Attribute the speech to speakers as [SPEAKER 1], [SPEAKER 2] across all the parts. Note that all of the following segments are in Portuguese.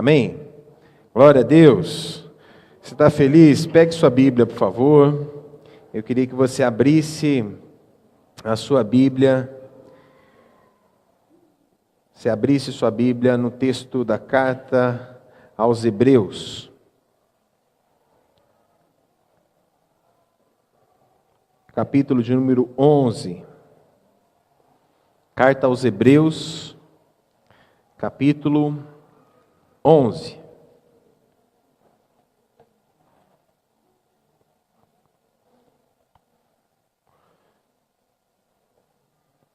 [SPEAKER 1] Amém? Glória a Deus. Você está feliz? Pegue sua Bíblia, por favor. Eu queria que você abrisse a sua Bíblia. Você abrisse sua Bíblia no texto da carta aos Hebreus. Capítulo de número 11. Carta aos Hebreus, capítulo 11.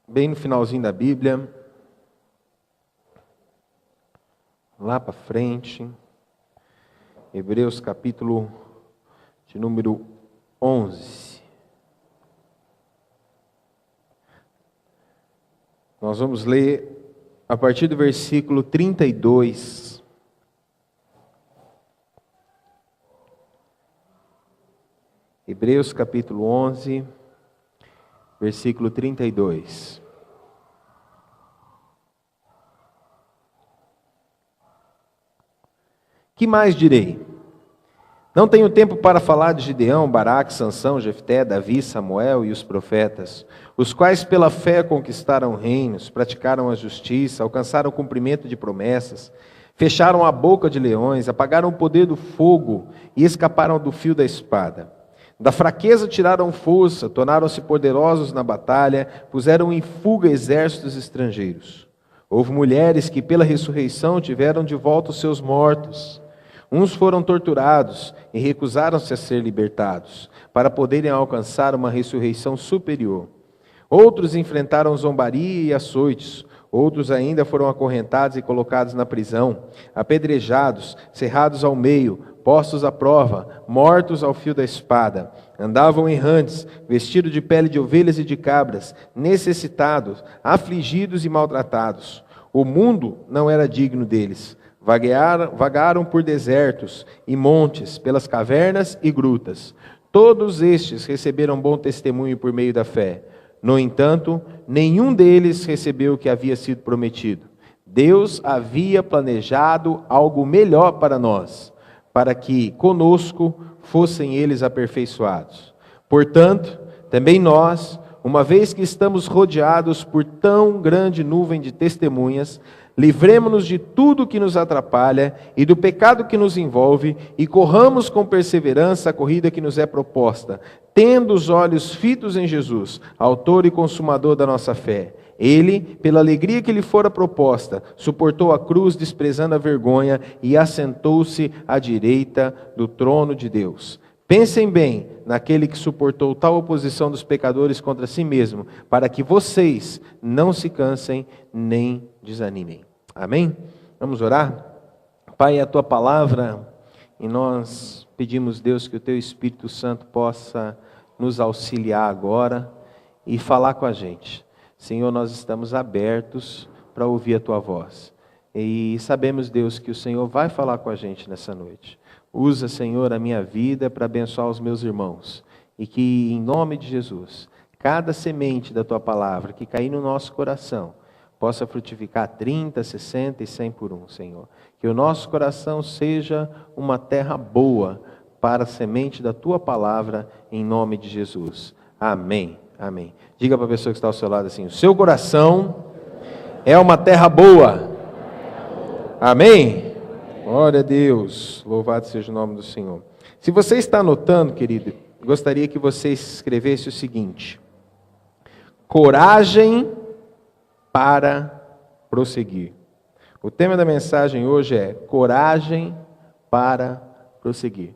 [SPEAKER 1] Bem no finalzinho da Bíblia, lá para frente, Hebreus capítulo de número 11. Nós vamos ler a partir do versículo 32. Hebreus capítulo 11, versículo 32. Que mais direi? Não tenho tempo para falar de Gideão, Baraque, Sansão, Jefté, Davi, Samuel e os profetas, os quais pela fé conquistaram reinos, praticaram a justiça, alcançaram o cumprimento de promessas, fecharam a boca de leões, apagaram o poder do fogo e escaparam do fio da espada. Da fraqueza tiraram força, tornaram-se poderosos na batalha, puseram em fuga exércitos estrangeiros. Houve mulheres que pela ressurreição tiveram de volta os seus mortos. Uns foram torturados e recusaram-se a ser libertados, para poderem alcançar uma ressurreição superior. Outros enfrentaram zombaria e açoites, outros ainda foram acorrentados e colocados na prisão, apedrejados, cerrados ao meio, postos à prova, mortos ao fio da espada. Andavam errantes, vestidos de pele de ovelhas e de cabras, necessitados, afligidos e maltratados. O mundo não era digno deles. Vagaram por desertos e montes, pelas cavernas e grutas. Todos estes receberam bom testemunho por meio da fé. No entanto, nenhum deles recebeu o que havia sido prometido. Deus havia planejado algo melhor para nós, para que conosco fossem eles aperfeiçoados. Portanto, também nós, uma vez que estamos rodeados por tão grande nuvem de testemunhas, livremo-nos de tudo que nos atrapalha e do pecado que nos envolve e corramos com perseverança a corrida que nos é proposta, tendo os olhos fitos em Jesus, autor e consumador da nossa fé. Ele, pela alegria que lhe fora proposta, suportou a cruz, desprezando a vergonha, e assentou-se à direita do trono de Deus. Pensem bem naquele que suportou tal oposição dos pecadores contra si mesmo, para que vocês não se cansem nem desanimem. Amém? Vamos orar? Pai, é a Tua palavra, e nós pedimos, Deus, que o Teu Espírito Santo possa nos auxiliar agora e falar com a gente. Senhor, nós estamos abertos para ouvir a Tua voz. E sabemos, Deus, que o Senhor vai falar com a gente nessa noite. Usa, Senhor, a minha vida para abençoar os meus irmãos. E que, em nome de Jesus, cada semente da Tua palavra que cair no nosso coração, possa frutificar 30, 60 e 100 por um, Senhor. Que o nosso coração seja uma terra boa para a semente da Tua palavra, em nome de Jesus. Amém. Amém. Diga para a pessoa que está ao seu lado assim: o seu coração é uma terra boa. Amém? Glória a Deus. Louvado seja o nome do Senhor. Se você está anotando, querido, gostaria que você escrevesse o seguinte: coragem para prosseguir. O tema da mensagem hoje é coragem para prosseguir.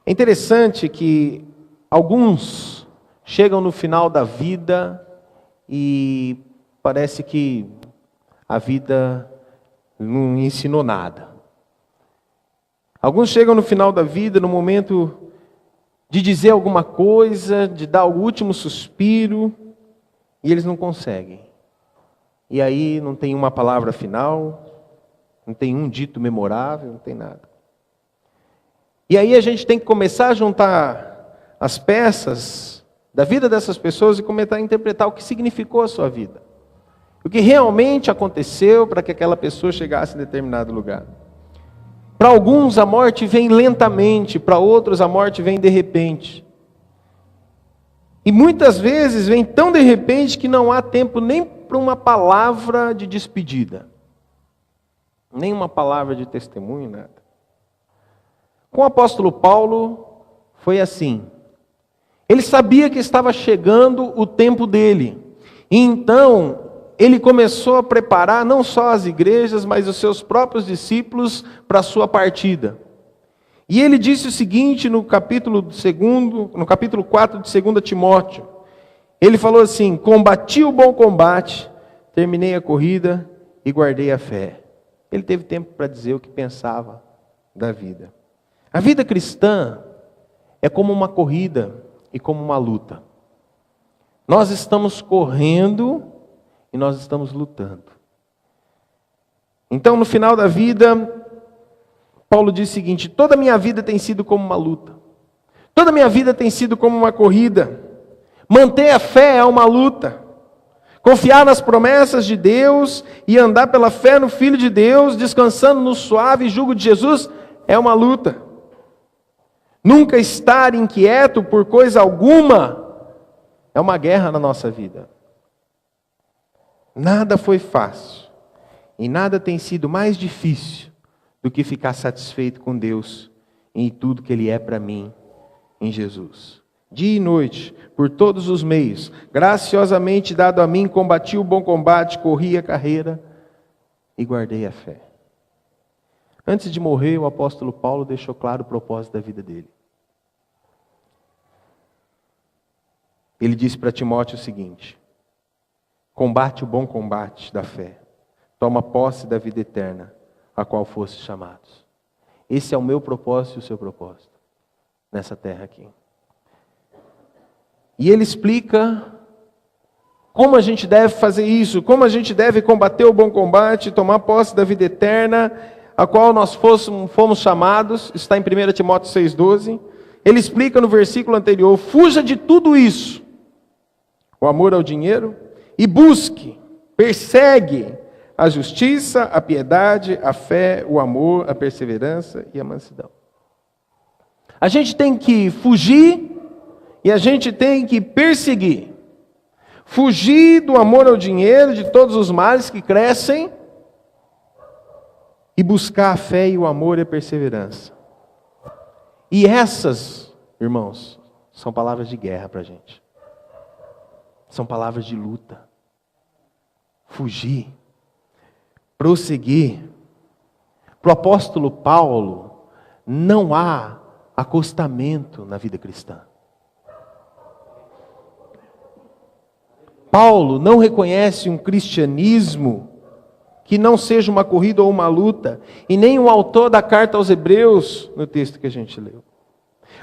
[SPEAKER 1] É interessante que alguns chegam no final da vida e parece que a vida não ensinou nada. Alguns chegam no final da vida, no momento de dizer alguma coisa, de dar o último suspiro, e eles não conseguem. E aí não tem uma palavra final, não tem um dito memorável, não tem nada. E aí a gente tem que começar a juntar as peças da vida dessas pessoas e começar a interpretar o que significou a sua vida. O que realmente aconteceu para que aquela pessoa chegasse em determinado lugar. Para alguns a morte vem lentamente, para outros a morte vem de repente. E muitas vezes vem tão de repente que não há tempo nem para uma palavra de despedida, nem uma palavra de testemunho, nada. Com o apóstolo Paulo foi assim. Ele sabia que estava chegando o tempo dele. E então ele começou a preparar não só as igrejas, mas os seus próprios discípulos para a sua partida. E ele disse o seguinte no capítulo 4 de 2 Timóteo. Ele falou assim: combati o bom combate, terminei a corrida e guardei a fé. Ele teve tempo para dizer o que pensava da vida. A vida cristã é como uma corrida e como uma luta. Nós estamos correndo e nós estamos lutando. Então, no final da vida, Paulo diz o seguinte: toda a minha vida tem sido como uma luta. Toda a minha vida tem sido como uma corrida. Manter a fé é uma luta. Confiar nas promessas de Deus e andar pela fé no Filho de Deus, descansando no suave jugo de Jesus, é uma luta. Nunca estar inquieto por coisa alguma é uma guerra na nossa vida. Nada foi fácil e nada tem sido mais difícil do que ficar satisfeito com Deus em tudo que Ele é para mim em Jesus. Dia e noite, por todos os meios, graciosamente dado a mim, combati o bom combate, corri a carreira e guardei a fé. Antes de morrer, o apóstolo Paulo deixou claro o propósito da vida dele. Ele disse para Timóteo o seguinte: combate o bom combate da fé, toma posse da vida eterna, a qual fosse chamados. Esse é o meu propósito e o seu propósito, nessa terra aqui. E ele explica como a gente deve fazer isso, como a gente deve combater o bom combate, tomar posse da vida eterna, a qual nós fomos chamados, está em 1 Timóteo 6,12. Ele explica no versículo anterior: fuja de tudo isso, o amor ao dinheiro, e busque, persegue a justiça, a piedade, a fé, o amor, a perseverança e a mansidão. A gente tem que fugir e a gente tem que perseguir. Fugir do amor ao dinheiro, de todos os males que crescem, e buscar a fé e o amor e a perseverança. E essas, irmãos, são palavras de guerra para a gente. São palavras de luta. Fugir. Prosseguir. Para o apóstolo Paulo, não há acostamento na vida cristã. Paulo não reconhece um cristianismo que não seja uma corrida ou uma luta, e nem o autor da carta aos Hebreus, no texto que a gente leu.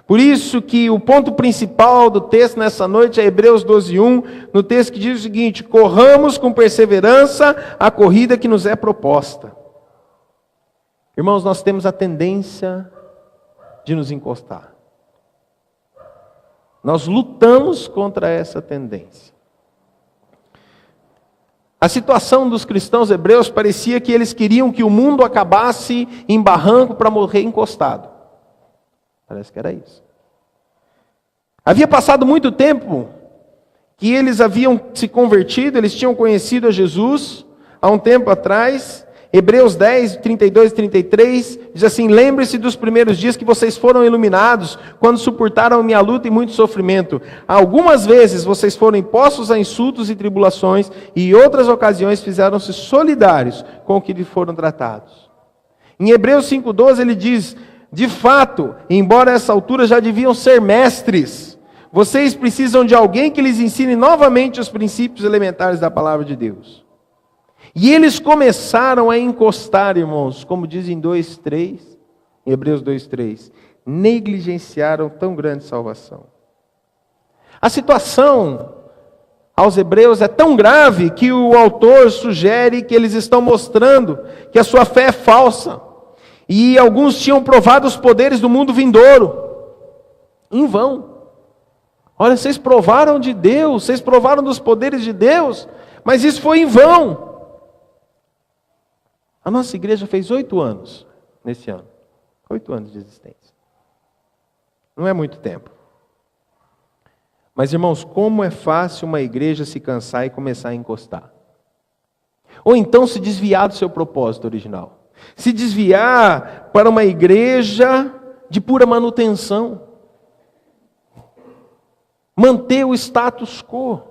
[SPEAKER 1] Por isso que o ponto principal do texto nessa noite é Hebreus 12:1, no texto que diz o seguinte: corramos com perseverança a corrida que nos é proposta. Irmãos, nós temos a tendência de nos encostar. Nós lutamos contra essa tendência. A situação dos cristãos hebreus parecia que eles queriam que o mundo acabasse em barranco para morrer encostado. Parece que era isso. Havia passado muito tempo que eles haviam se convertido, eles tinham conhecido a Jesus há um tempo atrás. Hebreus 10, 32 e 33 diz assim: lembre-se dos primeiros dias que vocês foram iluminados, quando suportaram minha luta e muito sofrimento. Algumas vezes vocês foram impostos a insultos e tribulações, e em outras ocasiões fizeram-se solidários com o que lhe foram tratados. Em Hebreus 5,12 ele diz: de fato, embora a essa altura já deviam ser mestres, vocês precisam de alguém que lhes ensine novamente os princípios elementares da palavra de Deus. E eles começaram a encostar, irmãos, como diz em 2:3, em Hebreus 2:3, negligenciaram tão grande salvação. A situação aos hebreus é tão grave que o autor sugere que eles estão mostrando que a sua fé é falsa. E alguns tinham provado os poderes do mundo vindouro, em vão. Olha, vocês provaram de Deus, vocês provaram dos poderes de Deus, mas isso foi em vão. A nossa igreja fez 8 anos nesse ano. 8 anos de existência. Não é muito tempo. Mas, irmãos, como é fácil uma igreja se cansar e começar a encostar. Ou então se desviar do seu propósito original. Se desviar para uma igreja de pura manutenção. Manter o status quo.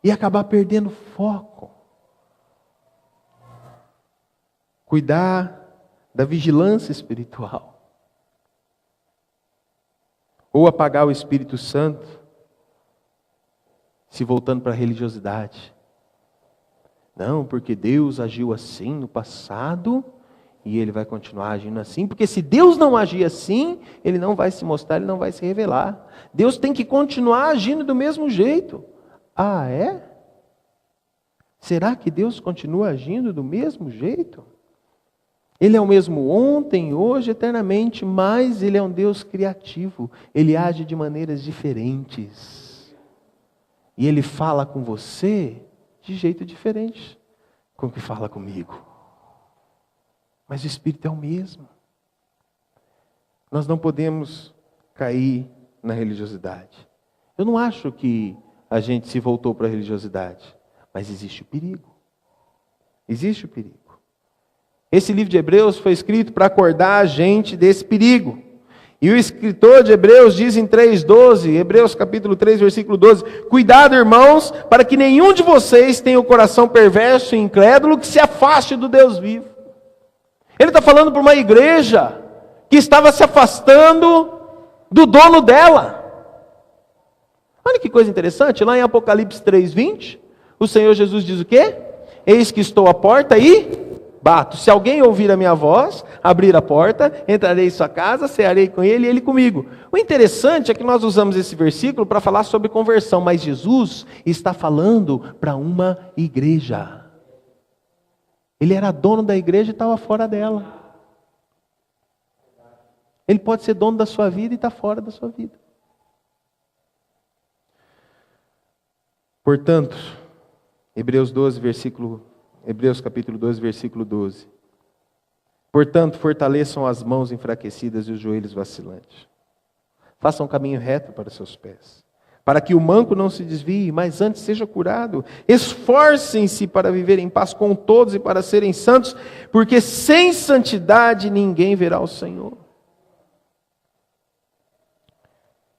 [SPEAKER 1] E acabar perdendo foco. Cuidar da vigilância espiritual. Ou apagar o Espírito Santo, se voltando para a religiosidade. Não, porque Deus agiu assim no passado, e Ele vai continuar agindo assim. Porque se Deus não agir assim, Ele não vai se mostrar, Ele não vai se revelar. Deus tem que continuar agindo do mesmo jeito. Ah, é? Será que Deus continua agindo do mesmo jeito? Ele é o mesmo ontem, hoje, eternamente, mas Ele é um Deus criativo. Ele age de maneiras diferentes. E Ele fala com você de jeito diferente com o que fala comigo. Mas o Espírito é o mesmo. Nós não podemos cair na religiosidade. Eu não acho que a gente se voltou para a religiosidade, mas existe o perigo. Existe o perigo. Esse livro de Hebreus foi escrito para acordar a gente desse perigo. E o escritor de Hebreus diz em 3:12, Hebreus capítulo 3, versículo 12, cuidado, irmãos, para que nenhum de vocês tenha o coração perverso e incrédulo que se afaste do Deus vivo. Ele está falando para uma igreja que estava se afastando do dono dela. Olha que coisa interessante, lá em Apocalipse 3:20, o Senhor Jesus diz o quê? Eis que estou à porta e bato. Se alguém ouvir a minha voz, abrir a porta, entrarei em sua casa, cearei com ele e ele comigo. O interessante é que nós usamos esse versículo para falar sobre conversão, mas Jesus está falando para uma igreja. Ele era dono da igreja e estava fora dela. Ele pode ser dono da sua vida e está fora da sua vida. Portanto, Hebreus capítulo 12, versículo 12. Portanto, fortaleçam as mãos enfraquecidas e os joelhos vacilantes. Façam um caminho reto para os seus pés, para que o manco não se desvie, mas antes seja curado. Esforcem-se para viver em paz com todos e para serem santos, porque sem santidade ninguém verá o Senhor.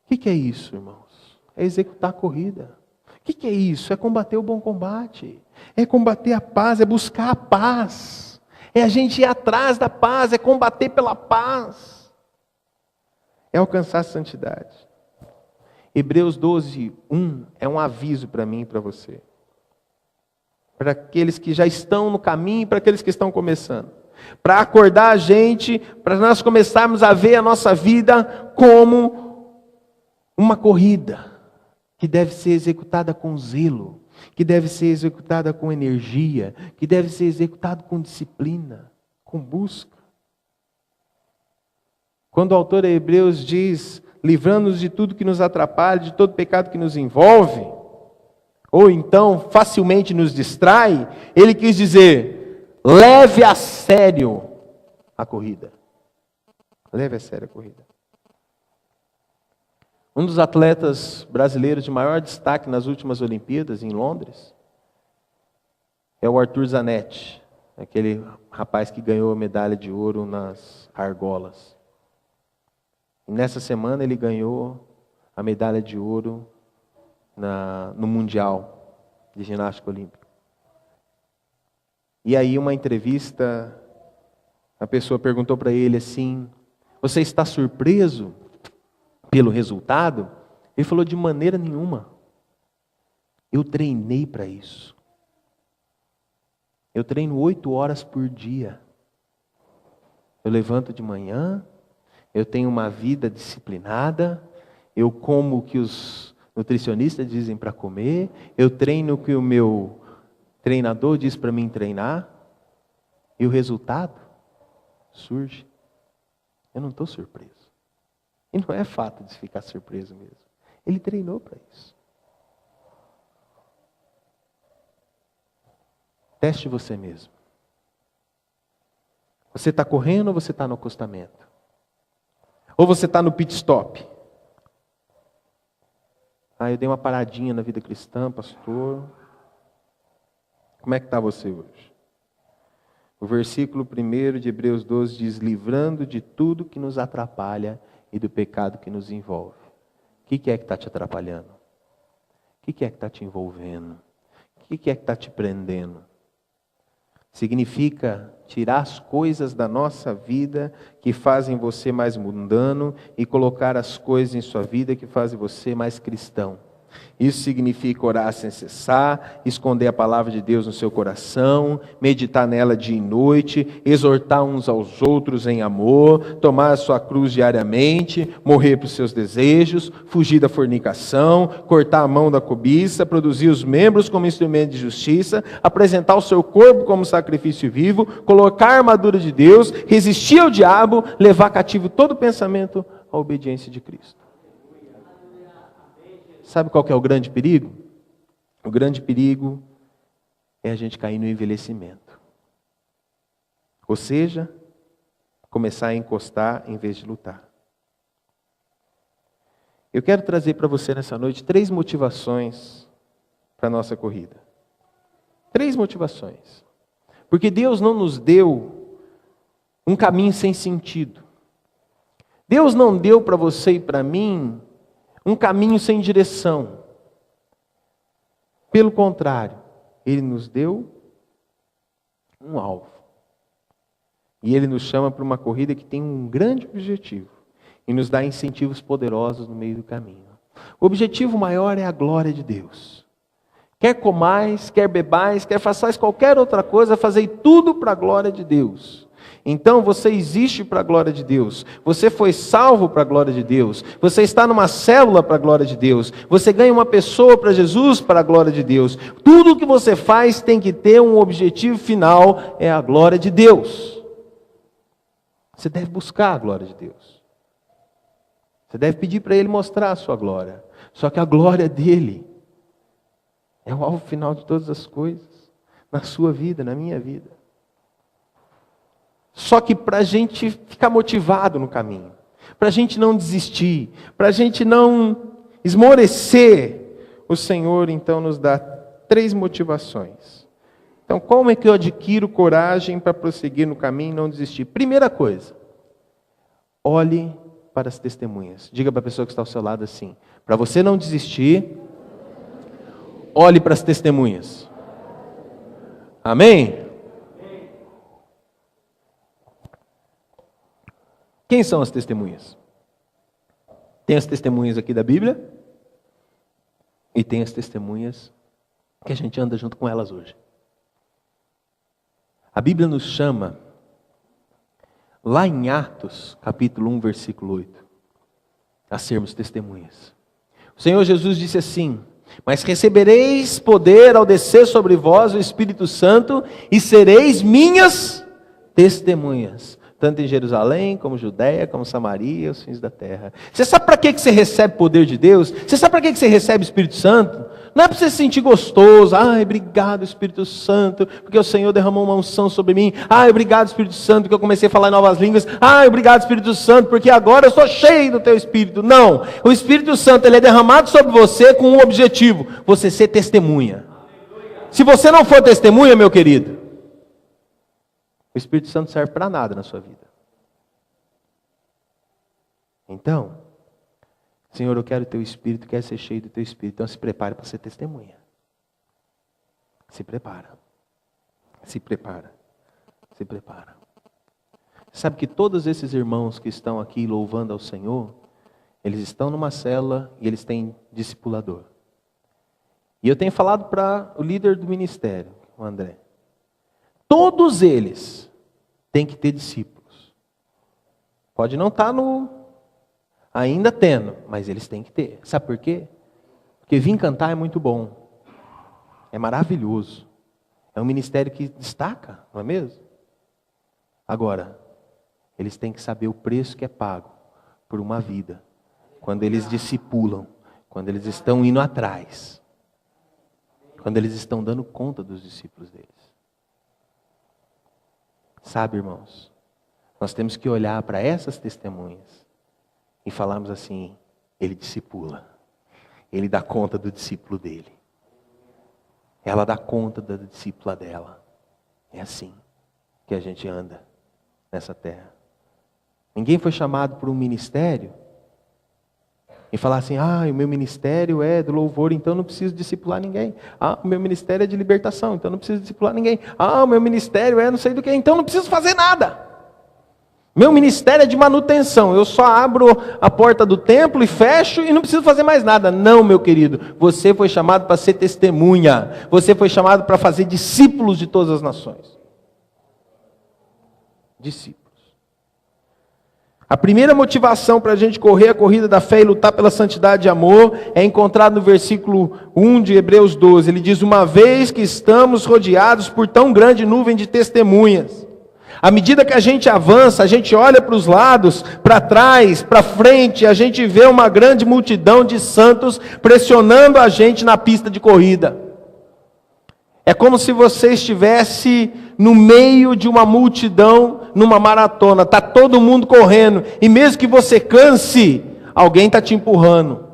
[SPEAKER 1] O que é isso, irmãos? É executar a corrida. O que é isso? É combater o bom combate. É combater a paz, é buscar a paz. É a gente ir atrás da paz, é combater pela paz. É alcançar a santidade. Hebreus 12, 1 é um aviso para mim e para você. Para aqueles que já estão no caminho e para aqueles que estão começando. Para acordar a gente, para nós começarmos a ver a nossa vida como uma corrida que deve ser executada com zelo, que deve ser executada com energia, que deve ser executada com disciplina, com busca. Quando o autor de Hebreus diz, livrando-nos de tudo que nos atrapalha, de todo pecado que nos envolve, ou então facilmente nos distrai, ele quis dizer, leve a sério a corrida. Leve a sério a corrida. Um dos atletas brasileiros de maior destaque nas últimas Olimpíadas, em Londres, é o Arthur Zanetti, aquele rapaz que ganhou a medalha de ouro nas argolas. E nessa semana ele ganhou a medalha de ouro no Mundial de Ginástica Olímpica. E aí uma entrevista, a pessoa perguntou para ele assim, você está surpreso pelo resultado? Ele falou, de maneira nenhuma. Eu treinei para isso. Eu treino 8 horas por dia. Eu levanto de manhã, eu tenho uma vida disciplinada, eu como o que os nutricionistas dizem para comer, eu treino o que o meu treinador diz para mim treinar, e o resultado surge. Eu não estou surpreso. E não é fato de ficar surpreso mesmo. Ele treinou para isso. Teste você mesmo. Você está correndo ou você está no acostamento? Ou você está no pit stop? Eu dei uma paradinha na vida cristã, pastor. Como é que está você hoje? O versículo 1 de Hebreus 12 diz: livrando de tudo que nos atrapalha e do pecado que nos envolve. O que é que está te atrapalhando? O que é que está te envolvendo? O que é que está te prendendo? Significa tirar as coisas da nossa vida que fazem você mais mundano e colocar as coisas em sua vida que fazem você mais cristão. Isso significa orar sem cessar, esconder a palavra de Deus no seu coração, meditar nela dia e noite, exortar uns aos outros em amor, tomar a sua cruz diariamente, morrer para os seus desejos, fugir da fornicação, cortar a mão da cobiça, produzir os membros como instrumento de justiça, apresentar o seu corpo como sacrifício vivo, colocar a armadura de Deus, resistir ao diabo, levar cativo todo pensamento à obediência de Cristo. Sabe qual que é o grande perigo? O grande perigo é a gente cair no envelhecimento. Ou seja, começar a encostar em vez de lutar. Eu quero trazer para você nessa noite 3 motivações para a nossa corrida. 3 motivações. Porque Deus não nos deu um caminho sem sentido. Deus não deu para você e para mim um caminho sem direção. Pelo contrário, Ele nos deu um alvo. E Ele nos chama para uma corrida que tem um grande objetivo. E nos dá incentivos poderosos no meio do caminho. O objetivo maior é a glória de Deus. Quer comais, quer bebais, quer façais qualquer outra coisa, fazei tudo para a glória de Deus. Então você existe para a glória de Deus, você foi salvo para a glória de Deus, você está numa célula para a glória de Deus, você ganha uma pessoa para Jesus para a glória de Deus. Tudo o que você faz tem que ter um objetivo final, é a glória de Deus. Você deve buscar a glória de Deus. Você deve pedir para Ele mostrar a sua glória. Só que a glória dEle é o alvo final de todas as coisas, na sua vida, na minha vida. Só que para a gente ficar motivado no caminho, para a gente não desistir, para a gente não esmorecer, o Senhor então nos dá 3 motivações. Então, como é que eu adquiro coragem para prosseguir no caminho e não desistir? Primeira coisa, olhe para as testemunhas. Diga para a pessoa que está ao seu lado assim: para você não desistir, olhe para as testemunhas. Amém? Quem são as testemunhas? Tem as testemunhas aqui da Bíblia e tem as testemunhas que a gente anda junto com elas hoje. A Bíblia nos chama, lá em Atos, capítulo 1, versículo 8, a sermos testemunhas. O Senhor Jesus disse assim: mas recebereis poder ao descer sobre vós o Espírito Santo e sereis minhas testemunhas, tanto em Jerusalém, como Judeia, como Samaria e os fins da terra. Você sabe para que você recebe poder de Deus? Você sabe para que você recebe o Espírito Santo? Não é para você se sentir gostoso. Ai, obrigado Espírito Santo, porque o Senhor derramou uma unção sobre mim. Ai, obrigado Espírito Santo, porque eu comecei a falar em novas línguas. Ai, obrigado Espírito Santo, porque agora eu sou cheio do teu Espírito. Não, o Espírito Santo ele é derramado sobre você com um objetivo: você ser testemunha. Se você não for testemunha, meu querido, o Espírito Santo não serve para nada na sua vida. Então, Senhor, eu quero o teu Espírito, quero ser cheio do teu Espírito. Então se prepare para ser testemunha. Se prepara. Se prepara. Se prepara. Sabe que todos esses irmãos que estão aqui louvando ao Senhor, eles estão numa célula e eles têm discipulador. E eu tenho falado para o líder do ministério, o André. Todos eles têm que ter discípulos. Pode não estar ainda tendo, mas eles têm que ter. Sabe por quê? Porque vir cantar é muito bom. É maravilhoso. É um ministério que destaca, não é mesmo? Agora, eles têm que saber o preço que é pago por uma vida. Quando eles discipulam, quando eles estão indo atrás. Quando eles estão dando conta dos discípulos deles. Sabe, irmãos, Nós temos que olhar para essas testemunhas e falarmos assim: ele discipula, ele dá conta do discípulo dele, ela dá conta da discípula dela. É assim que a gente anda nessa terra. Ninguém foi chamado por um ministério e falar assim: o meu ministério é do louvor, então não preciso discipular ninguém. O meu ministério é de libertação, então não preciso discipular ninguém. O meu ministério é não sei do que, então não preciso fazer nada. Meu ministério é de manutenção, eu só abro a porta do templo e fecho e não preciso fazer mais nada. Não, meu querido, você foi chamado para ser testemunha, você foi chamado para fazer discípulos de todas as nações. Discípulos. A primeira motivação para a gente correr a corrida da fé e lutar pela santidade e amor é encontrado no versículo 1 de Hebreus 12. Ele diz: uma vez que estamos rodeados por tão grande nuvem de testemunhas. À medida que a gente avança, a gente olha para os lados, para trás, para frente, a gente vê uma grande multidão de santos pressionando a gente na pista de corrida. É como se você estivesse no meio de uma multidão, numa maratona. Está todo mundo correndo. E mesmo que você canse, alguém está te empurrando.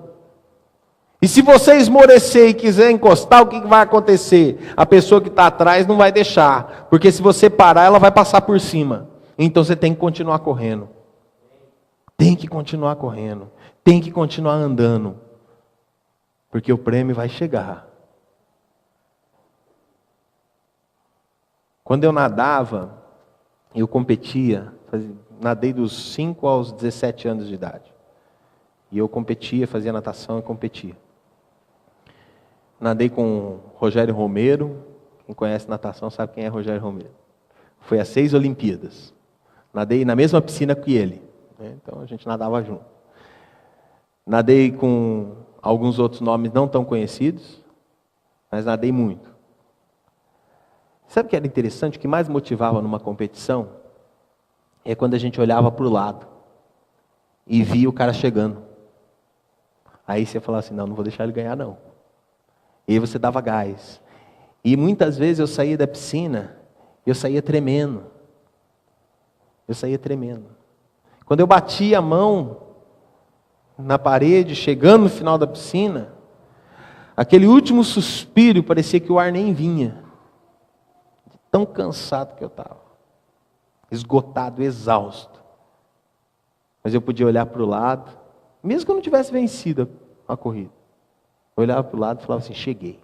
[SPEAKER 1] E se você esmorecer e quiser encostar, o que vai acontecer? A pessoa que está atrás não vai deixar. Porque se você parar, ela vai passar por cima. Então você tem que continuar correndo. Tem que continuar correndo. Tem que continuar andando. Porque o prêmio vai chegar. Quando eu nadava, eu competia, nadei dos 5 aos 17 anos de idade. E eu competia, fazia natação e competia. Nadei com Rogério Romero. Quem conhece natação sabe quem é Rogério Romero. Foi às 6 Olimpíadas. Nadei na mesma piscina que ele. Então a gente nadava junto. Nadei com alguns outros nomes não tão conhecidos, mas nadei muito. Sabe o que era interessante? O que mais motivava numa competição é quando a gente olhava para o lado e via o cara chegando. Aí você falava assim: não vou deixar ele ganhar não. E aí você dava gás. E muitas vezes eu saía da piscina e eu saía tremendo. Quando eu batia a mão na parede, chegando no final da piscina, aquele último suspiro parecia que o ar nem vinha. Tão cansado que eu estava. Esgotado, exausto. Mas eu podia olhar para o lado, mesmo que eu não tivesse vencido a corrida. Eu olhava para o lado e falava assim: cheguei.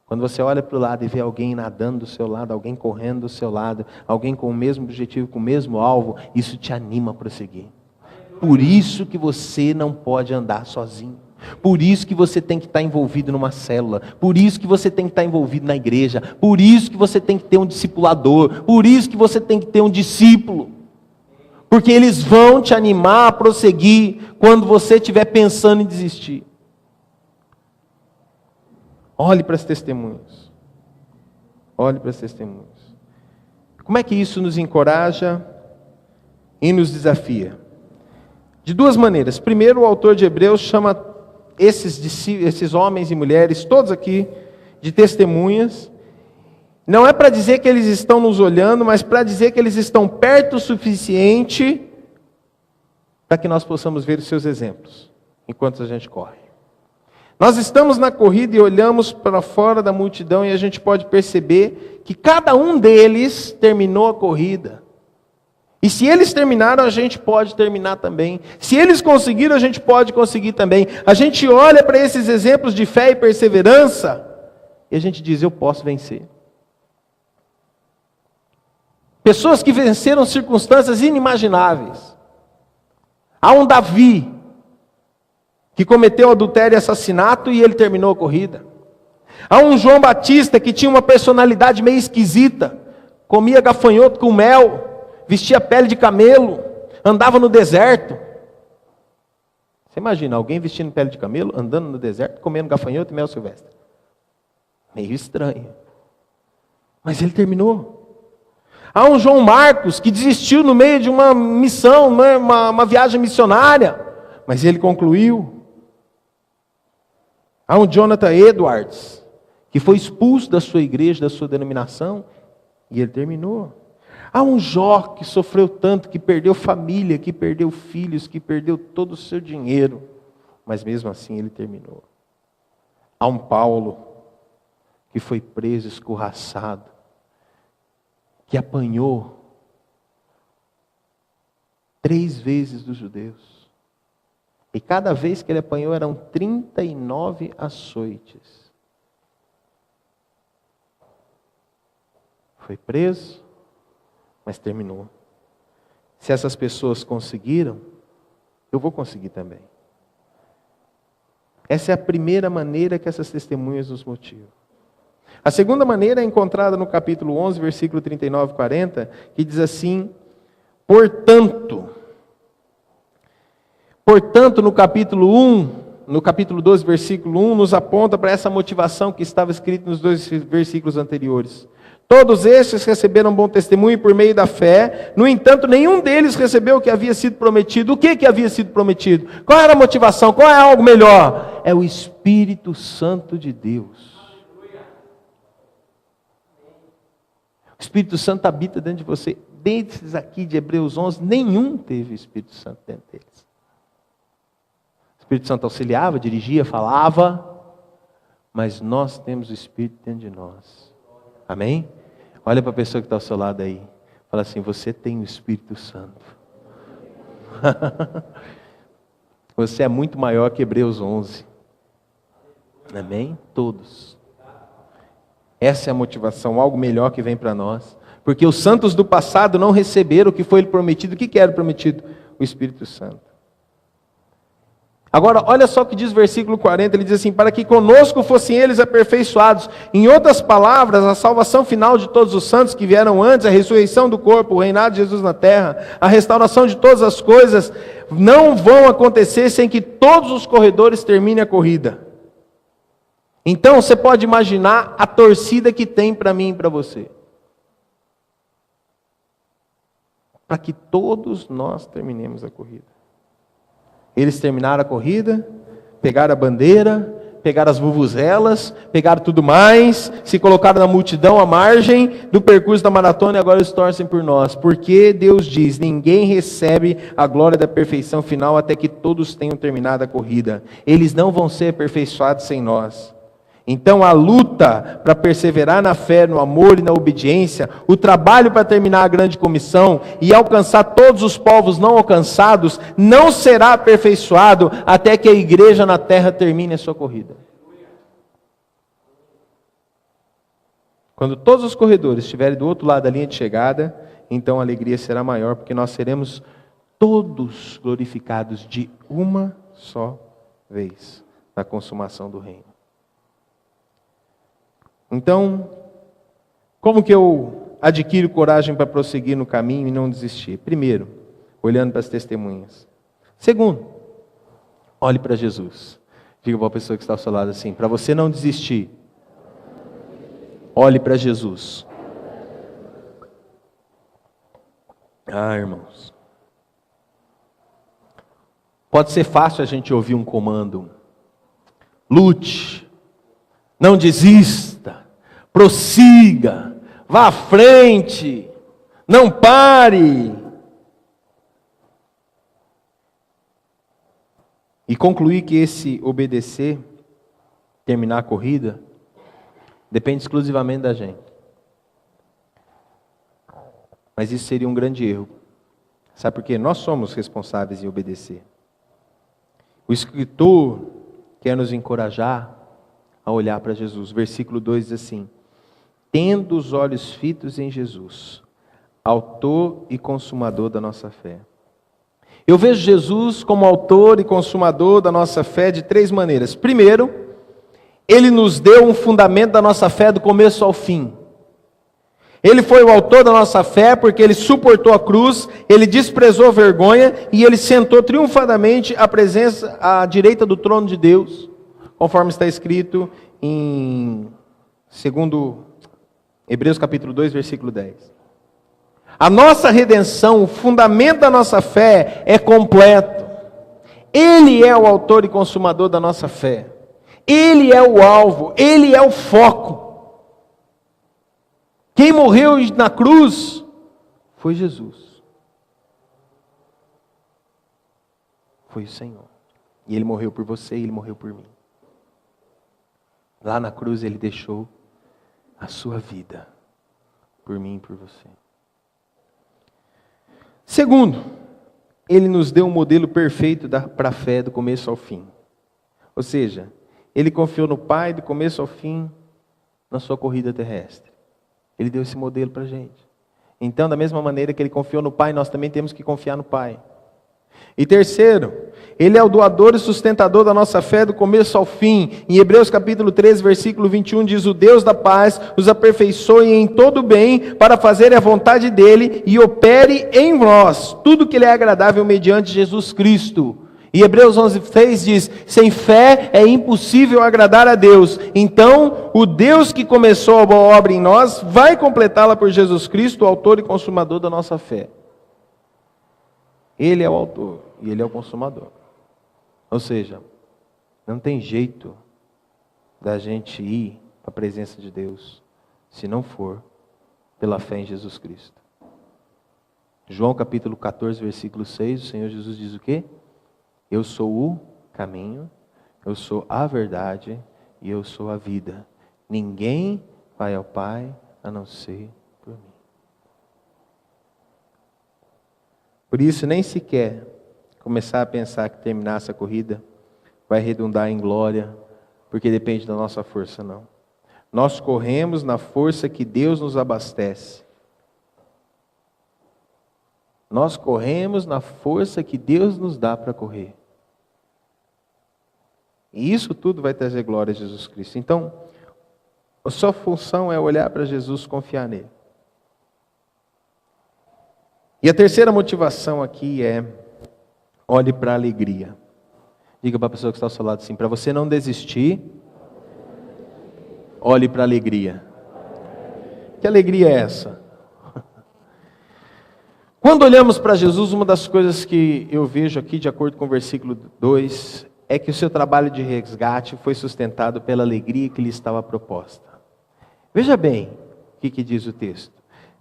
[SPEAKER 1] Quando você olha para o lado e vê alguém nadando do seu lado, alguém correndo do seu lado, alguém com o mesmo objetivo, com o mesmo alvo, isso te anima a prosseguir. Por isso que você não pode andar sozinho. Por isso que você tem que estar envolvido numa célula. Por isso que você tem que estar envolvido na igreja. Por isso que você tem que ter um discipulador. Por isso que você tem que ter um discípulo. Porque eles vão te animar a prosseguir quando você estiver pensando em desistir. Olhe para as testemunhas. Como é que isso nos encoraja e nos desafia? De duas maneiras. Primeiro, o autor de Hebreus chama esses homens e mulheres, todos aqui, de testemunhas. Não é para dizer que eles estão nos olhando, mas para dizer que eles estão perto o suficiente para que nós possamos ver os seus exemplos, enquanto a gente corre. Nós estamos na corrida e olhamos para fora da multidão e a gente pode perceber que cada um deles terminou a corrida. E se eles terminaram, a gente pode terminar também. Se eles conseguiram, a gente pode conseguir também. A gente olha para esses exemplos de fé e perseverança e a gente diz: eu posso vencer. Pessoas que venceram circunstâncias inimagináveis. Há um Davi que cometeu adultério e assassinato e ele terminou a corrida. Há um João Batista que tinha uma personalidade meio esquisita, comia gafanhoto com mel, vestia pele de camelo, andava no deserto. Você imagina alguém vestindo pele de camelo, andando no deserto, comendo gafanhoto e mel silvestre? Meio estranho. Mas ele terminou. Há um João Marcos que desistiu no meio de uma missão, uma viagem missionária, mas ele concluiu. Há um Jonathan Edwards que foi expulso da sua igreja, da sua denominação, e ele terminou. Há um Jó que sofreu tanto, que perdeu família, que perdeu filhos, que perdeu todo o seu dinheiro, mas mesmo assim ele terminou. Há um Paulo que foi preso, escorraçado, que apanhou 3 vezes dos judeus. E cada vez que ele apanhou eram 39 açoites. Foi preso, mas terminou. Se essas pessoas conseguiram, eu vou conseguir também. Essa é a primeira maneira que essas testemunhas nos motivam. A segunda maneira é encontrada no capítulo 11, versículo 39 e 40, que diz assim: Portanto, no capítulo 12, versículo 1, nos aponta para essa motivação que estava escrita nos 2 versículos anteriores. Todos estes receberam bom testemunho por meio da fé, no entanto, nenhum deles recebeu o que havia sido prometido. O que havia sido prometido? Qual era a motivação? Qual é algo melhor? É o Espírito Santo de Deus. O Espírito Santo habita dentro de você. Desses aqui de Hebreus 11, nenhum teve o Espírito Santo dentro deles. O Espírito Santo auxiliava, dirigia, falava, mas nós temos o Espírito dentro de nós. Amém? Olha para a pessoa que está ao seu lado aí. Fala assim: você tem o Espírito Santo. Você é muito maior que Hebreus 11. Amém? Todos. Essa é a motivação, algo melhor que vem para nós. Porque os santos do passado não receberam o que foi prometido. O que era prometido? O Espírito Santo. Agora, olha só o que diz o versículo 40, ele diz assim: para que conosco fossem eles aperfeiçoados. Em outras palavras, a salvação final de todos os santos que vieram antes, a ressurreição do corpo, o reinado de Jesus na terra, a restauração de todas as coisas, não vão acontecer sem que todos os corredores terminem a corrida. Então, você pode imaginar a torcida que tem para mim e para você. Para que todos nós terminemos a corrida. Eles terminaram a corrida, pegaram a bandeira, pegaram as vuvuzelas, pegaram tudo mais, se colocaram na multidão à margem do percurso da maratona e agora eles torcem por nós. Porque Deus diz: ninguém recebe a glória da perfeição final até que todos tenham terminado a corrida. Eles não vão ser aperfeiçoados sem nós. Então a luta para perseverar na fé, no amor e na obediência, o trabalho para terminar a grande comissão e alcançar todos os povos não alcançados, não será aperfeiçoado até que a igreja na terra termine a sua corrida. Quando todos os corredores estiverem do outro lado da linha de chegada, então a alegria será maior, porque nós seremos todos glorificados de uma só vez na consumação do reino. Então, como que eu adquiro coragem para prosseguir no caminho e não desistir? Primeiro, olhando para as testemunhas. Segundo, olhe para Jesus. Diga para a pessoa que está ao seu lado assim: para você não desistir, olhe para Jesus. Ah, irmãos, pode ser fácil a gente ouvir um comando: lute, não desista, prossiga, vá à frente, não pare. E concluir que esse obedecer, terminar a corrida, depende exclusivamente da gente. Mas isso seria um grande erro. Sabe por quê? Nós somos responsáveis em obedecer. O escritor quer nos encorajar a olhar para Jesus. Versículo 2 diz assim: tendo os olhos fitos em Jesus, autor e consumador da nossa fé. Eu vejo Jesus como autor e consumador da nossa fé de 3 maneiras. Primeiro, Ele nos deu um fundamento da nossa fé do começo ao fim. Ele foi o autor da nossa fé porque Ele suportou a cruz, Ele desprezou a vergonha e Ele sentou triunfadamente à direita do trono de Deus, conforme está escrito em 2 Hebreus capítulo 2, versículo 10. A nossa redenção, o fundamento da nossa fé é completo. Ele é o autor e consumador da nossa fé. Ele é o alvo, Ele é o foco. Quem morreu na cruz foi Jesus. Foi o Senhor. E Ele morreu por você e Ele morreu por mim. Lá na cruz Ele deixou a sua vida por mim e por você. Segundo, Ele nos deu um modelo perfeito para a fé do começo ao fim. Ou seja, Ele confiou no Pai do começo ao fim na sua corrida terrestre. Ele deu esse modelo para a gente. Então, da mesma maneira que Ele confiou no Pai, nós também temos que confiar no Pai. E terceiro, Ele é o doador e sustentador da nossa fé do começo ao fim. Em Hebreus capítulo 13, versículo 21, diz: o Deus da paz os aperfeiçoe em todo o bem, para fazer a vontade dEle e opere em nós tudo que lhe é agradável mediante Jesus Cristo. E Hebreus 11:6 diz: sem fé é impossível agradar a Deus. Então, o Deus que começou a boa obra em nós, vai completá-la por Jesus Cristo, o autor e consumador da nossa fé. Ele é o autor e Ele é o consumador. Ou seja, não tem jeito da gente ir para a presença de Deus se não for pela fé em Jesus Cristo. João capítulo 14, versículo 6, o Senhor Jesus diz o quê? Eu sou o caminho, eu sou a verdade e eu sou a vida. Ninguém vai ao Pai a não ser por mim. Por isso, nem sequer começar a pensar que terminar essa corrida vai redundar em glória, porque depende da nossa força, não. Nós corremos na força que Deus nos abastece. Nós corremos na força que Deus nos dá para correr. E isso tudo vai trazer glória a Jesus Cristo. Então, a sua função é olhar para Jesus, confiar nele. E a terceira motivação aqui é: olhe para a alegria. Diga para a pessoa que está ao seu lado assim: para você não desistir, olhe para a alegria. Que alegria é essa? Quando olhamos para Jesus, uma das coisas que eu vejo aqui, de acordo com o versículo 2, é que o seu trabalho de resgate foi sustentado pela alegria que lhe estava proposta. Veja bem o que diz o texto.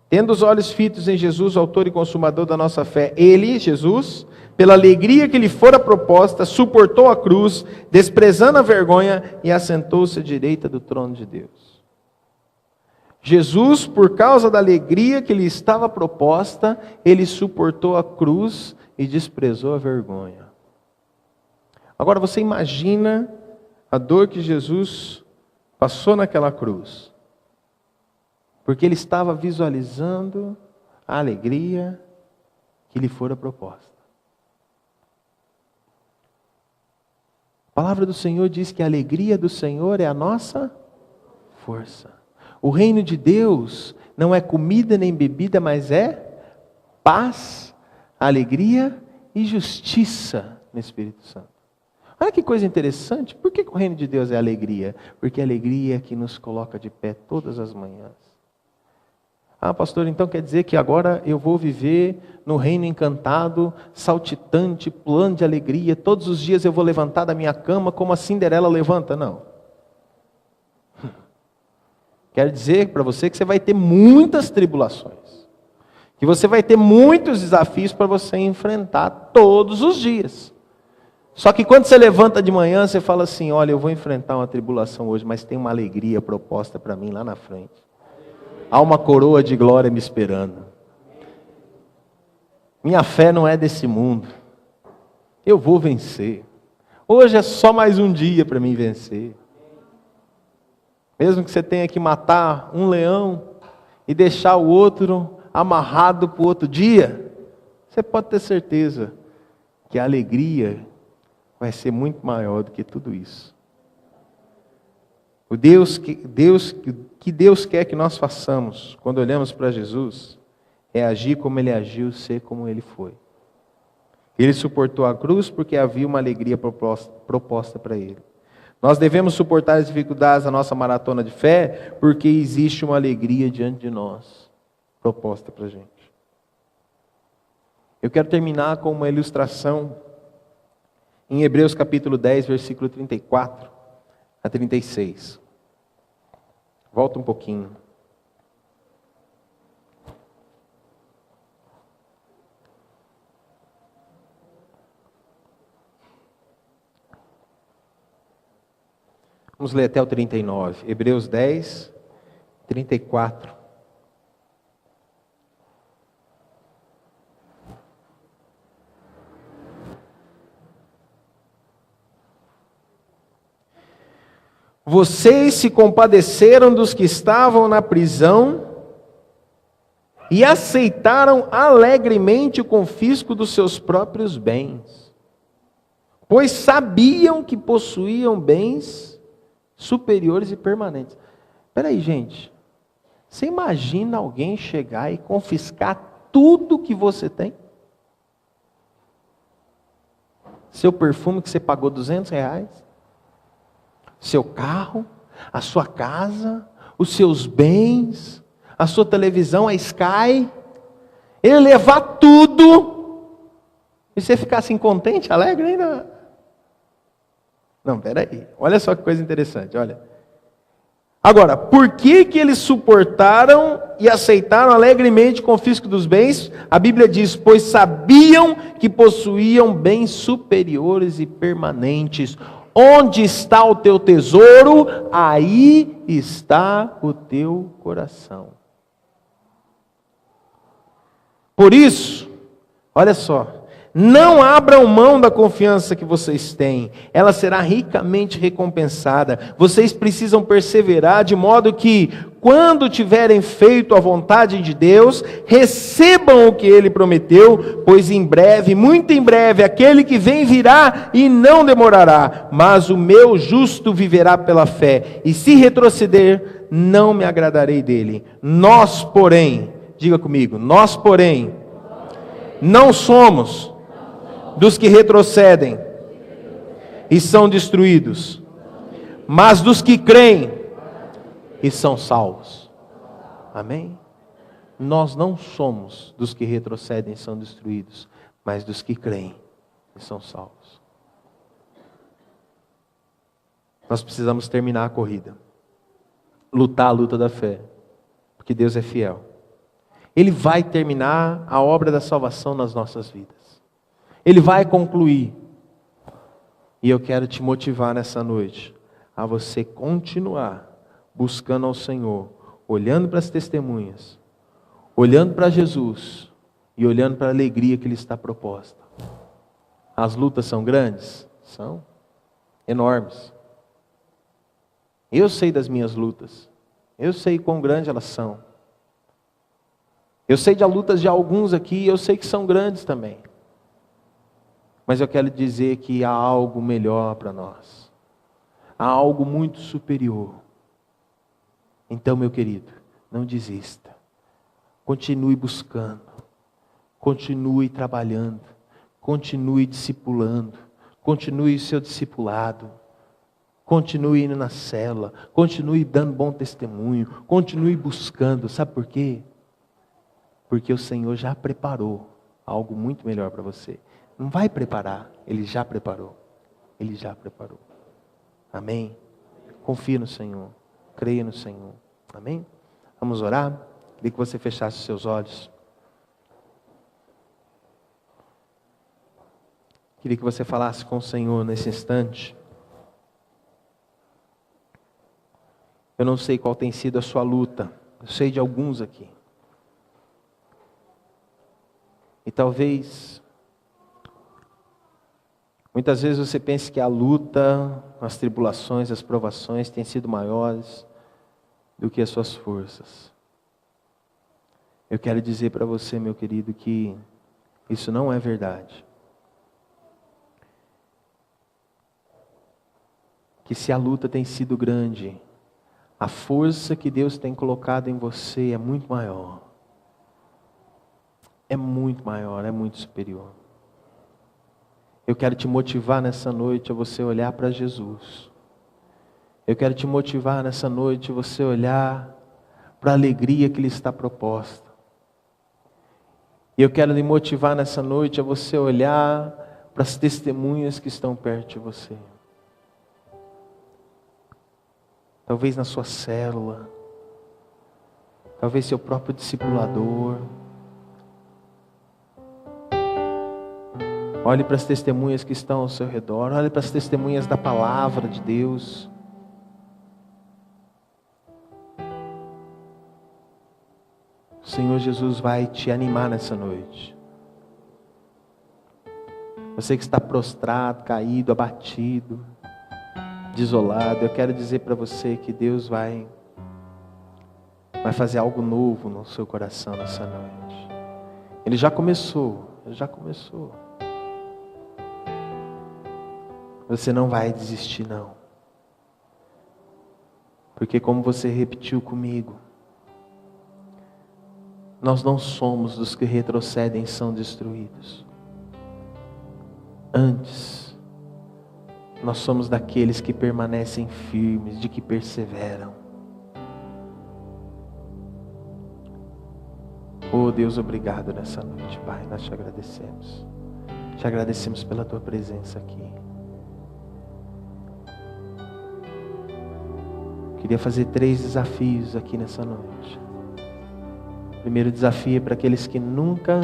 [SPEAKER 1] Tendo os olhos fitos em Jesus, o autor e consumador da nossa fé, Ele, Jesus, pela alegria que lhe fora proposta, suportou a cruz, desprezando a vergonha, e assentou-se à direita do trono de Deus. Jesus, por causa da alegria que lhe estava proposta, Ele suportou a cruz e desprezou a vergonha. Agora você imagina a dor que Jesus passou naquela cruz. Porque Ele estava visualizando a alegria que lhe fora proposta. A palavra do Senhor diz que a alegria do Senhor é a nossa força. O reino de Deus não é comida nem bebida, mas é paz, alegria e justiça no Espírito Santo. Olha que coisa interessante. Por que o reino de Deus é alegria? Porque a alegria é que nos coloca de pé todas as manhãs. Ah, pastor, então quer dizer que agora eu vou viver no reino encantado, saltitante, plano de alegria, todos os dias eu vou levantar da minha cama como a Cinderela levanta? Não. Quero dizer para você que você vai ter muitas tribulações, que você vai ter muitos desafios para você enfrentar todos os dias. Só que quando você levanta de manhã, você fala assim: olha, eu vou enfrentar uma tribulação hoje, mas tem uma alegria proposta para mim lá na frente. Há uma coroa de glória me esperando. Minha fé não é desse mundo. Eu vou vencer. Hoje é só mais um dia para mim vencer. Mesmo que você tenha que matar um leão e deixar o outro amarrado para o outro dia, você pode ter certeza que a alegria vai ser muito maior do que tudo isso. O que Deus quer que nós façamos quando olhamos para Jesus é agir como Ele agiu, ser como Ele foi. Ele suportou a cruz porque havia uma alegria proposta para Ele. Nós devemos suportar as dificuldades da nossa maratona de fé porque existe uma alegria diante de nós, proposta para a gente. Eu quero terminar com uma ilustração em Hebreus capítulo 10, versículo 34 a 36. Volta um pouquinho. Vamos ler até o 39. Hebreus 10, 34. Vocês se compadeceram dos que estavam na prisão e aceitaram alegremente o confisco dos seus próprios bens, pois sabiam que possuíam bens superiores e permanentes. Espera aí, gente. Você imagina alguém chegar e confiscar tudo que você tem? Seu perfume que você pagou R$200, seu carro, a sua casa, os seus bens, a sua televisão, a Sky, ele levar tudo e você ficar assim contente, alegre ainda? Não, peraí, olha só que coisa interessante, olha. Agora, por que eles suportaram e aceitaram alegremente o confisco dos bens? A Bíblia diz, pois sabiam que possuíam bens superiores e permanentes. Onde está o teu tesouro, aí está o teu coração. Por isso, olha só, não abram mão da confiança que vocês têm, ela será ricamente recompensada. Vocês precisam perseverar de modo que, quando tiverem feito a vontade de Deus, recebam o que Ele prometeu, pois em breve, muito em breve, aquele que vem virá e não demorará. Mas o meu justo viverá pela fé, e se retroceder, não me agradarei dele. Nós, porém, diga comigo, nós, porém, não somos dos que retrocedem e são destruídos, mas dos que creem e são salvos. Amém? Nós não somos dos que retrocedem e são destruídos, mas dos que creem e são salvos. Nós precisamos terminar a corrida, lutar a luta da fé, porque Deus é fiel. Ele vai terminar a obra da salvação nas nossas vidas. Ele vai concluir. E eu quero te motivar nessa noite a você continuar buscando ao Senhor, olhando para as testemunhas, olhando para Jesus e olhando para a alegria que Ele está proposta. As lutas são grandes? São enormes. Eu sei das minhas lutas. Eu sei quão grandes elas são. Eu sei de lutas de alguns aqui e eu sei que são grandes também. Mas eu quero dizer que há algo melhor para nós. Há algo muito superior. Então, meu querido, não desista. Continue buscando. Continue trabalhando. Continue discipulando. Continue o seu discipulado. Continue indo na célula. Continue dando bom testemunho. Continue buscando. Sabe por quê? Porque o Senhor já preparou algo muito melhor para você. Não vai preparar, Ele já preparou. Ele já preparou. Amém? Confia no Senhor. Creia no Senhor. Amém? Vamos orar? Queria que você fechasse os seus olhos. Queria que você falasse com o Senhor nesse instante. Eu não sei qual tem sido a sua luta. Eu sei de alguns aqui. E talvez muitas vezes você pense que a luta, as tribulações, as provações têm sido maiores do que as suas forças. Eu quero dizer para você, meu querido, que isso não é verdade. Que se a luta tem sido grande, a força que Deus tem colocado em você é muito maior. É muito maior, é muito superior. Eu quero te motivar nessa noite a você olhar para Jesus. Eu quero te motivar nessa noite a você olhar para a alegria que lhe está proposta. E eu quero lhe motivar nessa noite a você olhar para as testemunhas que estão perto de você. Talvez na sua célula, talvez seu próprio discipulador. Olhe para as testemunhas que estão ao seu redor. Olhe para as testemunhas da palavra de Deus. O Senhor Jesus vai te animar nessa noite. Você que está prostrado, caído, abatido, desolado, eu quero dizer para você que Deus vai fazer algo novo no seu coração nessa noite. Ele já começou. Você não vai desistir não. Porque como você repetiu comigo, nós não somos dos que retrocedem e são destruídos. Antes, nós somos daqueles que permanecem firmes, de que perseveram. Oh Deus, obrigado nessa noite, Pai, nós te agradecemos. Te agradecemos pela tua presença aqui. Queria fazer 3 desafios aqui nessa noite. O primeiro desafio é para aqueles que nunca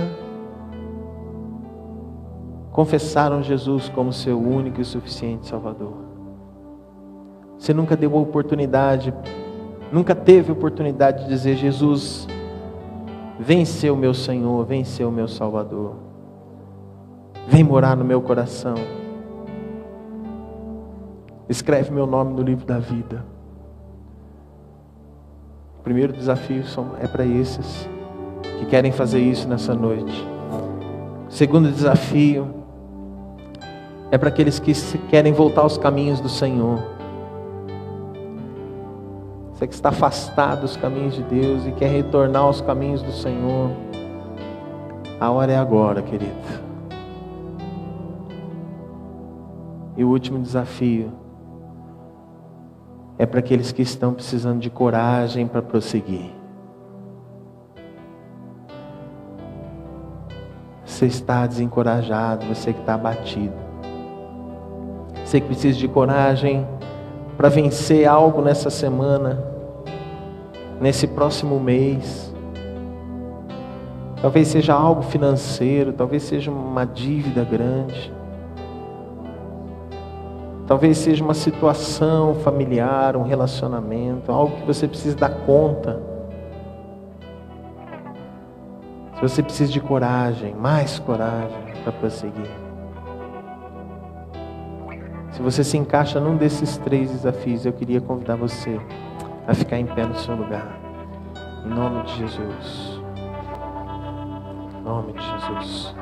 [SPEAKER 1] confessaram Jesus como seu único e suficiente Salvador. Você nunca deu a oportunidade, nunca teve a oportunidade de dizer: Jesus, vem ser o meu Senhor, vem ser o meu Salvador. Vem morar no meu coração. Escreve meu nome no livro da vida. O primeiro desafio é para esses que querem fazer isso nessa noite. O segundo desafio é para aqueles que querem voltar aos caminhos do Senhor. Você que está afastado dos caminhos de Deus e quer retornar aos caminhos do Senhor, a hora é agora, querido. E o último desafio é para aqueles que estão precisando de coragem para prosseguir. Você está desencorajado, você que está abatido. Você que precisa de coragem para vencer algo nessa semana, nesse próximo mês. Talvez seja algo financeiro, talvez seja uma dívida grande. Talvez seja uma situação familiar, um relacionamento, algo que você precisa dar conta. Se você precisa de coragem, mais coragem para prosseguir. Se você se encaixa num desses 3 desafios, eu queria convidar você a ficar em pé no seu lugar. Em nome de Jesus. Em nome de Jesus.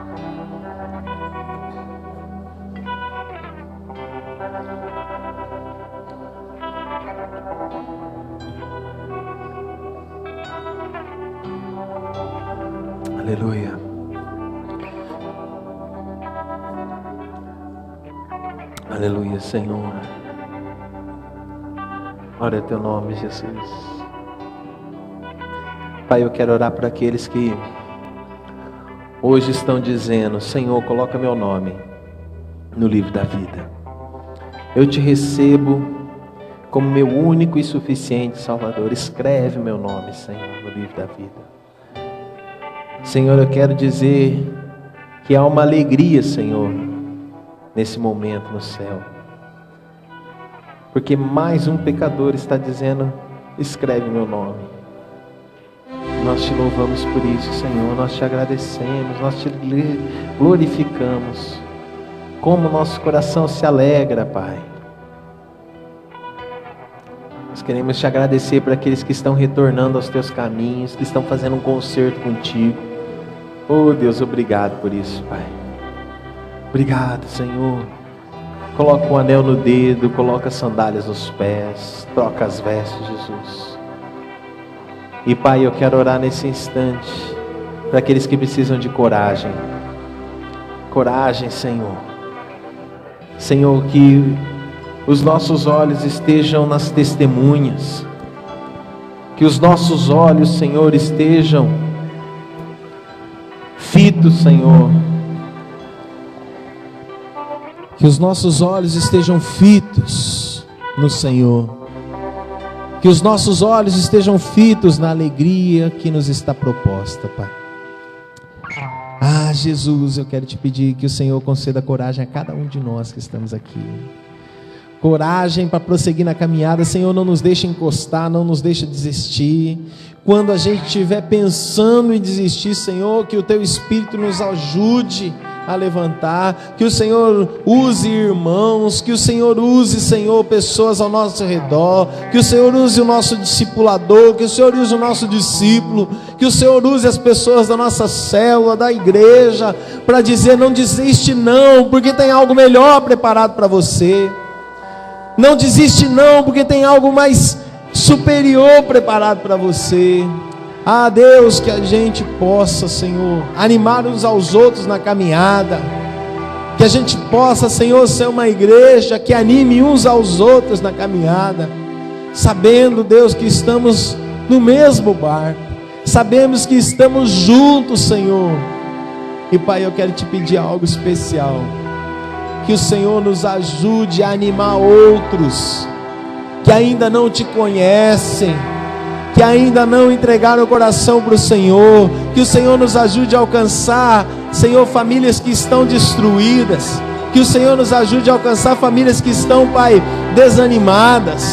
[SPEAKER 1] Aleluia. Aleluia, Senhor. Ora é teu nome, Jesus. Pai, eu quero orar por aqueles que hoje estão dizendo: Senhor, coloca meu nome no livro da vida. Eu te recebo como meu único e suficiente Salvador. Escreve meu nome, Senhor, no livro da vida. Senhor, eu quero dizer que há uma alegria, Senhor, nesse momento no céu. Porque mais um pecador está dizendo: escreve meu nome. Nós te louvamos por isso, Senhor. Nós te agradecemos, nós te glorificamos. Como nosso coração se alegra, Pai. Nós queremos te agradecer por aqueles que estão retornando aos teus caminhos, que estão fazendo um concerto contigo. Oh Deus, obrigado por isso, Pai. Obrigado, Senhor. Coloca um anel no dedo, coloca sandálias nos pés, troca as vestes, Jesus. E Pai, eu quero orar nesse instante para aqueles que precisam de coragem. Coragem, Senhor. Senhor, que os nossos olhos estejam nas testemunhas. Que os nossos olhos, Senhor, estejam fitos, Senhor. Que os nossos olhos estejam fitos no Senhor. Que os nossos olhos estejam fitos na alegria que nos está proposta, Pai. Ah, Jesus, eu quero te pedir que o Senhor conceda coragem a cada um de nós que estamos aqui. Coragem para prosseguir na caminhada. Senhor, não nos deixe encostar, não nos deixe desistir.
[SPEAKER 2] quando a gente estiver pensando em desistir, Senhor, que o Teu Espírito nos ajude a levantar, que o Senhor use irmãos, que o Senhor use, Senhor, pessoas ao nosso redor, que o Senhor use o nosso discipulador, que o Senhor use o nosso discípulo, que o Senhor use as pessoas da nossa célula, da igreja, para dizer: não desiste não, porque tem algo melhor preparado para você. Não desiste não, porque tem algo mais superior preparado para você. Ah, Deus, que a gente possa, Senhor, animar uns aos outros na caminhada, que a gente possa, Senhor, ser uma igreja que anime uns aos outros na caminhada, sabendo, Deus, que estamos no mesmo barco, sabemos que estamos juntos, Senhor. E Pai, eu quero te pedir algo especial, que o Senhor nos ajude a animar outros que ainda não te conhecem, que ainda não entregaram o coração para o Senhor, que o Senhor nos ajude a alcançar, Senhor, famílias que estão destruídas, que o Senhor nos ajude a alcançar famílias que estão, Pai, desanimadas,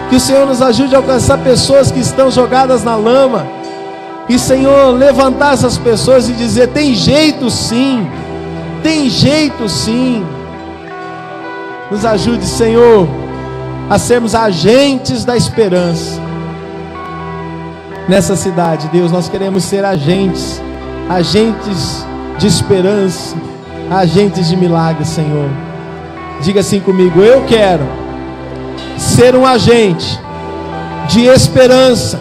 [SPEAKER 2] que o Senhor nos ajude a alcançar pessoas que estão jogadas na lama, e Senhor, levantar essas pessoas e dizer: tem jeito sim, tem jeito sim. Nos ajude, Senhor, a sermos agentes da esperança nessa cidade. Deus, nós queremos ser agentes de esperança, agentes de milagres, Senhor. Diga assim comigo: eu quero ser um agente de esperança,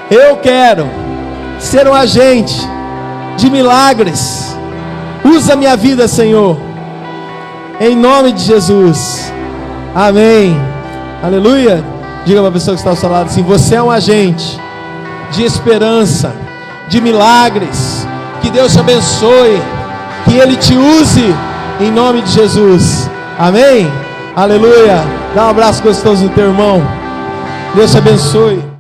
[SPEAKER 2] eu quero ser um agente de milagres. Usa minha vida, Senhor, em nome de Jesus, amém, aleluia. Diga para a pessoa que está ao seu lado assim: você é um agente de esperança, de milagres. Que Deus te abençoe, que Ele te use, em nome de Jesus, amém, aleluia. Dá um abraço gostoso no teu irmão. Deus te abençoe.